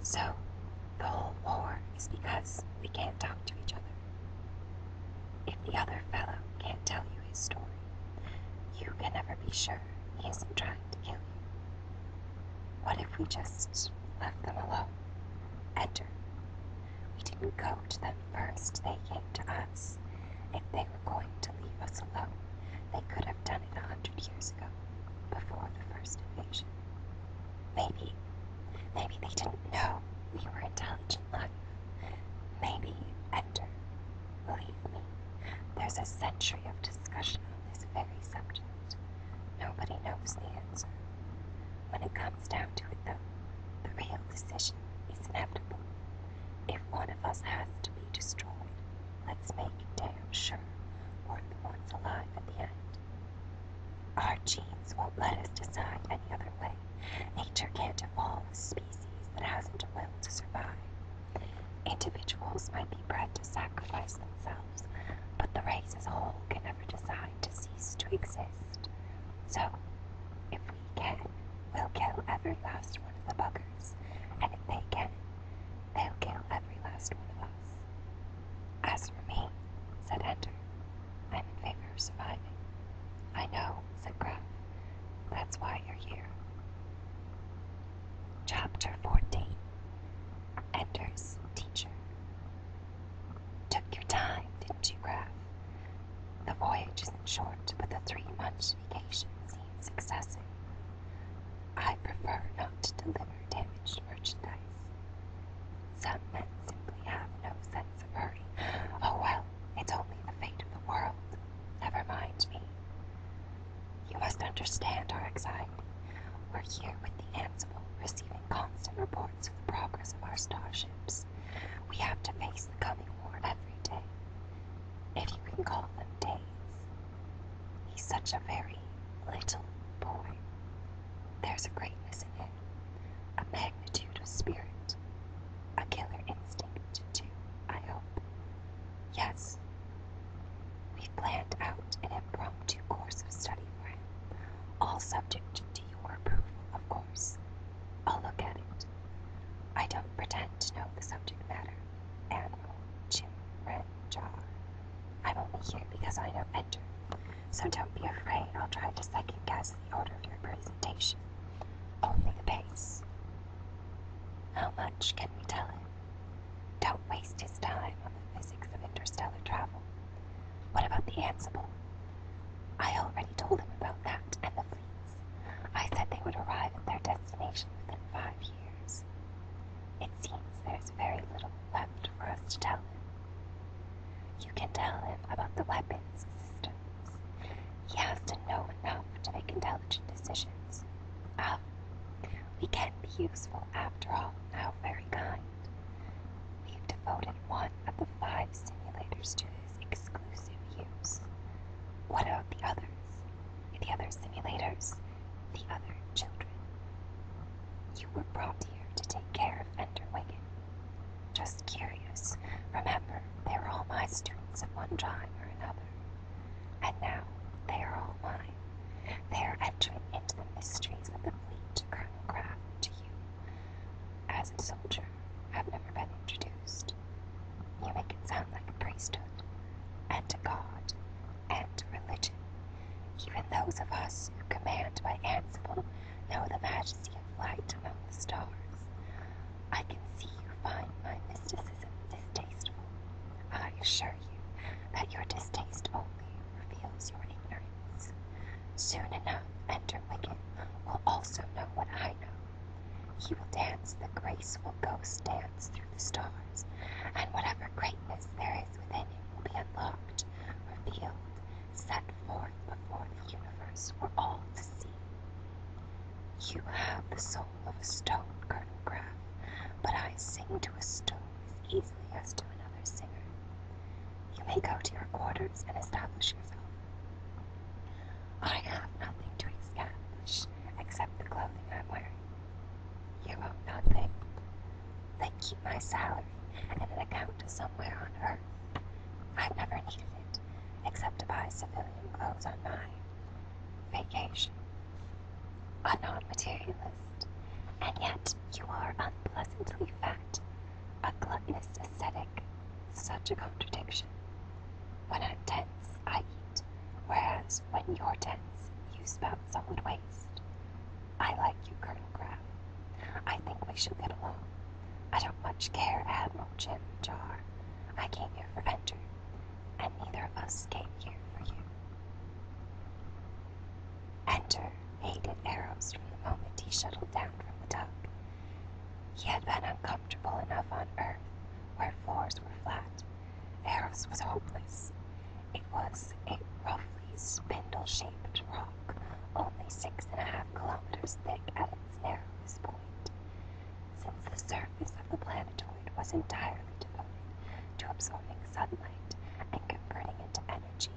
So, the whole war is because we can't talk to each other. If the other fellow can't tell you his story, you can never be sure he isn't trying to kill you. What if we just left them alone? Enter. We didn't go to them first, they came to us. If they were going to leave us alone, they could have done it 100 years ago, before the first invasion. Maybe they didn't know we were intelligent life. Maybe, Enter, believe me, there's a century of discussion on this very subject. Nobody knows the answer. When it comes down to it, though, the real decision is inevitable. If one of us has to be destroyed, let's make damn sure we're the ones alive at the end. Our genes won't let us decide any other way. Nature can't evolve a species that hasn't a will to survive. Individuals might be bred to sacrifice themselves, but the race as a whole can never decide to cease to exist. So, if we can, we'll kill every last one of the buggers, and if they can, they'll kill every last one of us. As for me, said Enter, I'm in favor of surviving. I know, said Graf. That's why you're here. Chapter 14. Enter's Teacher. Took your time, didn't you, Graf? The voyage isn't short, but the 3-month vacation seems excessive. I prefer not to deliver damaged merchandise. Some men simply have no sense of hurry. Oh well, it's only the fate of the world. Never mind me. You must understand our anxiety. We're here with the Ansible, receiving constant reports of the progress of our starships. We have to face the coming war every day, if you can call them days. He's such a very little boy. There's a greatness in him, a magnitude of spirit, a killer instinct too, I hope. Yes, we've planned out an impromptu course of study for him, all subject to your approval, of course. I'll look at it. I don't pretend to know the subject matter. Admiral Jim Ren Jar. I'm only here because I know Enter, so don't be afraid I'll try to second-guess the order of your presentation. Only the pace. How much can we tell him? Don't waste his time on the physics of interstellar travel. What about the Ansible? I already told him about that and the fleets. I said they would arrive at their destination within 5 years. It seems there's very little left for us to tell him. You can tell him about the weapons systems. He has to know enough to make intelligent decisions. Ah, we can be useful after all. How very kind. We've devoted one of the 5 simulators to his exclusive use. What about the others? The other simulators? The other children? You were brought here to take care of Ender Wiggin. Just curious. Remember, they were all my students at one time or another. And now, they are all mine. They are entering into the mysteries of the fleet, Colonel Graf, to you, as a soldier, have never been introduced. You make it sound like a priesthood, and a god, and a religion. Even those of us who command by Ansible know the majesty of light among the stars. I can see you find my mysticism distasteful. I assure you that your distaste only reveals your ignorance. Soon enough, Ender Wiggin will also know what I know. He will dance the graceful ghost dance through the stars, and whatever greatness there is within him will be unlocked, revealed, set forth before the universe for all to see. You have the soul of a stone, Colonel Graf, but I sing to a stone as easily as to another singer. You may go to your quarters and establish yourself. I have nothing to establish except the clothing I'm wearing. You owe nothing. They keep my salary and an account somewhere on Earth. I've never needed it, except to buy civilian clothes on my vacation. A non-materialist, And yet you are unpleasantly fat, a gluttonous ascetic, such a contradiction. When I'm tense, I eat, whereas when you're tense, you spout solid waste. I like you, Colonel Graham. I think we shall get along. I don't much care, Admiral Jim Jar. I came here for Enter, and neither of us came here for you. Enter hated arrows from the moment he shuttled down from the tug. He had been uncomfortable enough on Earth, where floors were flat. Arrows was hopeless. It was a roughly spindle-shaped rock, only 6.5 kilometers thick at its narrowest point. Since the surface of the planetoid was entirely devoted to absorbing sunlight and converting it to energy,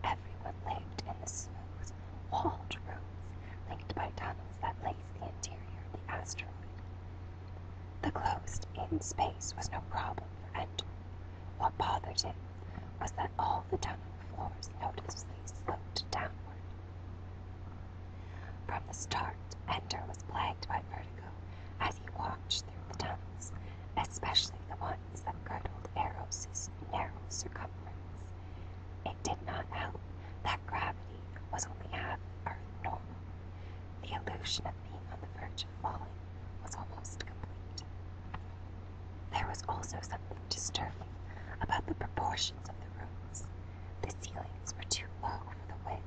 everyone lived in the smooth, walled rooms linked by tunnels that laced the interior of the asteroid. The closed-in space was no problem for Enter. What bothered him was that all the tunnel floors noticeably sloped downward. From the start, Enter was plagued by vertigo as he walked through the tunnels, especially the ones that girdled Eros' narrow circumference. It did not help that gravity was only half Earth normal. The illusion of being on the verge of falling was almost complete. There was also something disturbing about the proportions of the rooms. The ceilings were too low for the width,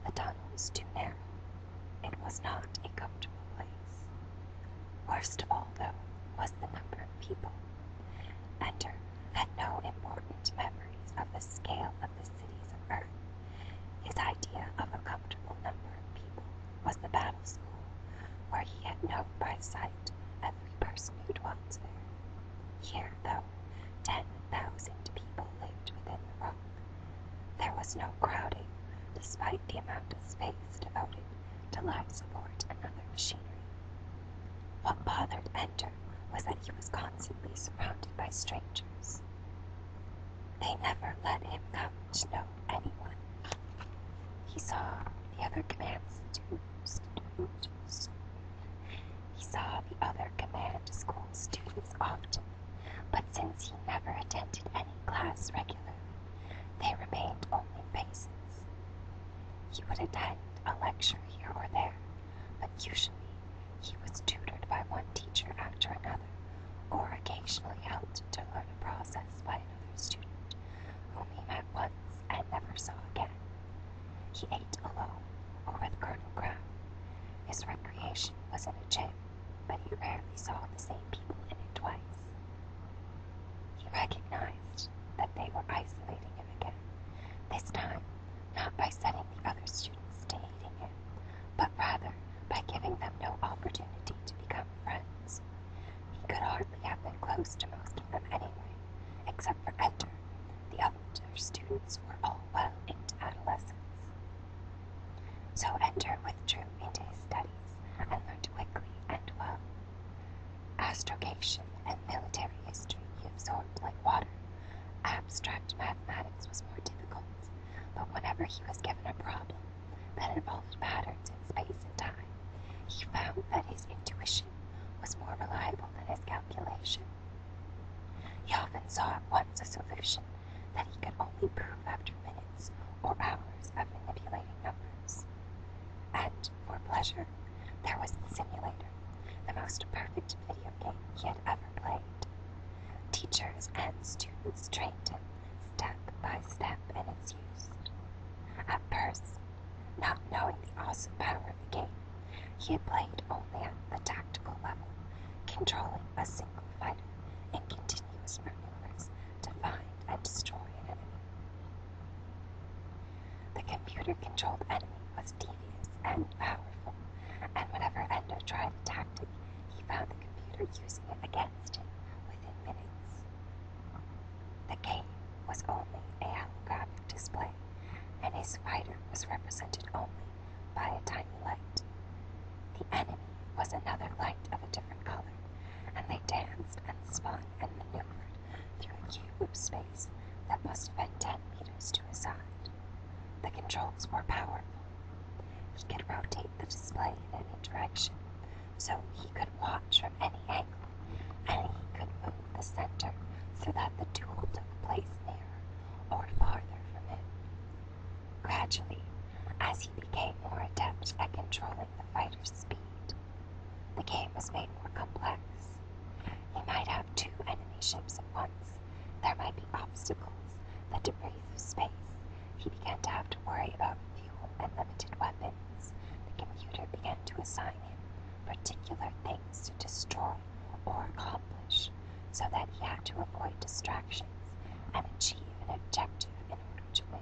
the tunnels too narrow. It was not a comfortable place. Worst of all, though, was the number of people. Enter had no important memories of the scale of the cities of Earth. His idea of a comfortable number of people was the battle school, where he had known by sight every person who dwelt there. Here, though, 10,000 people lived within the rock. There was no crowding, despite the amount of space devoted to life support and other machinery. What bothered Enter was that he was constantly surrounded by strangers. They never let him come to know anyone. He saw the other command school students often, but since he never attended any class regularly, they remained only faces. He would attend a lecture here or there, but usually he was tutored by one teacher after another, or occasionally helped to learn a process by another student, whom he met once and never saw again. He ate alone, or with Colonel Graham. His recreation was in a gym, but he rarely saw the same people in it twice. He recognized that they were isolating him again, this time not by setting the other students to hating him, but rather by giving them no opportunity to become friends. He could hardly have been close to most of them anyway, except for Enter. The other students were all well into adolescence. So Enter withdrew into his studies and learned quickly and well. Astrogation and military history he absorbed like water. Abstract mathematics was more difficult, but whenever he was given a problem that involved patterns in space and time, he found that his intuition was more reliable than his calculation. He often saw at once a solution that he could only prove after minutes or hours of manipulating numbers. And, for pleasure, there was the simulator, the most perfect video game he had ever played. Teachers and students trained him step by step in its use. At first, not knowing the awesome power of the game, he had played only at the tactical level, controlling a single fighter in continuous maneuvers to find and destroy an enemy. The computer-controlled enemy was devious and powerful, and whenever Ender tried a tactic, he found the computer using it against him within minutes. The game was only a holographic display, and his fighter was represented only by a tiny light. The enemy was another light of a different color, and they danced and spun and maneuvered through a cube of space that must have been 10 meters to his side. The controls were powerful. He could rotate the display in any direction, so he could watch from any angle, and he could move the center so that the duel took place nearer or farther from him. Gradually, as he became more adept at controlling the fighter's speed, the game was made more complex. He might have two enemy ships at once. There might be obstacles, the debris of space. He began to have to worry about fuel and limited weapons. The computer began to assign him particular things to destroy or accomplish, so that he had to avoid distractions and achieve an objective in order to win.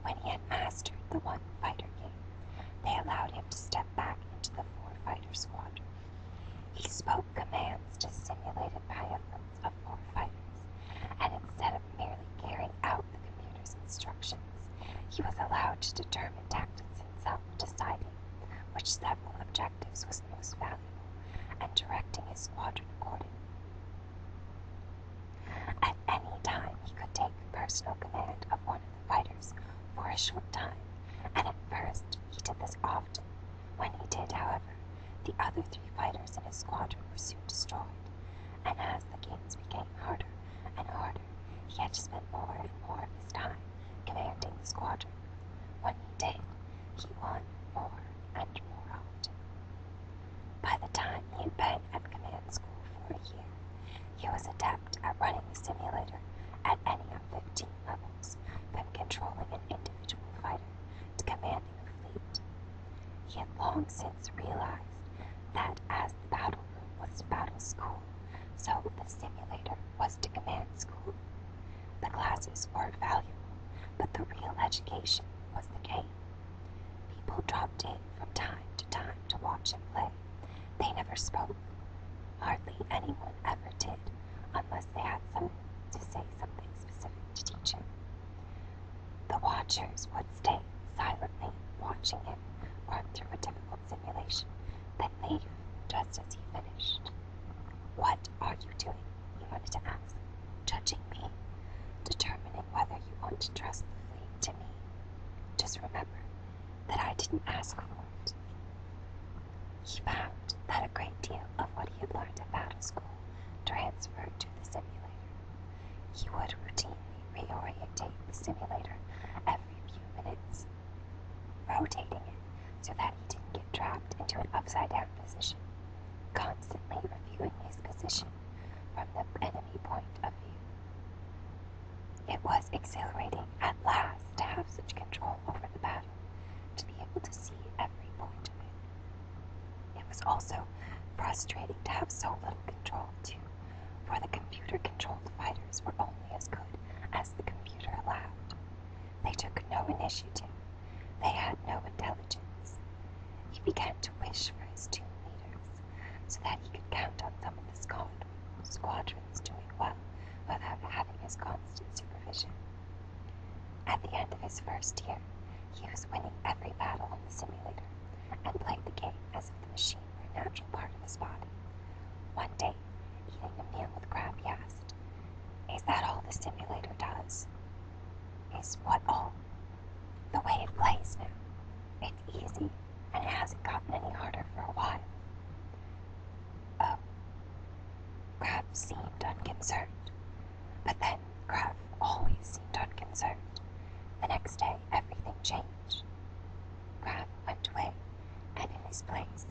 When he had mastered the one fighter game, they allowed him to step back into the four-fighter squadron. He spoke commands to simulated pilots of four fighters, and instead of merely carrying out the computer's instructions, he was allowed to determine tactics himself, deciding which several objectives was most valuable and directing his squadron accordingly. At any time, he could take personal command of one of the fighters for a short time, and at first he did this often. When he did, however, the other three fighters in his squadron were soon destroyed, and as the games became harder and harder, he had to spend more and more of his time commanding the squadron. When he did, he won more and more often. By the time he had been at command school for a year, he was adept at running a simulator at any of 15 levels, from controlling an individual fighter to commanding a fleet. He had long since realized that as the battle room was battle school, so the simulator was to command school. The classes were valuable, but the real education was the game. People dropped in from time to time to watch him play. They never spoke. Hardly anyone ever did, unless they had someone to say something specific to teach him. The watchers would stay silently watching him run through a difficult simulation, then leave just as he finished. "What are you doing?" he wanted to ask. "Judging me, determining whether you want to trust the fleet to me. Just remember that I didn't ask for it." He found that a great deal of what he had learned at battle school transferred to the simulator. He would routinely reorientate the simulator every few minutes, rotating it so that he didn't get trapped into an upside-down position, constantly reviewing his position from the enemy point of view. It was exhilarating at last to have such control over the battle, to be able to see every point of it. It was also frustrating to have so little control too, for the computer-controlled fighters were only as good as the computer allowed. They took no initiative. They had no intelligence. He began to wish for his team leaders, so that he could count on some of the squadrons doing well without having his constant supervision. At the end of his first year, he was winning every battle on the simulator, and played the game as if the machine were a natural part of his body. One day, eating a meal with Crab, he asked, "Is that all the simulator does?" "Is what all?" "The way it plays now. It's easy, and it hasn't gotten any harder for a while." "Oh." Crab seemed unconcerned, but then Crab always seemed unconcerned. The next day, everything changed. Crab went away, and in his place,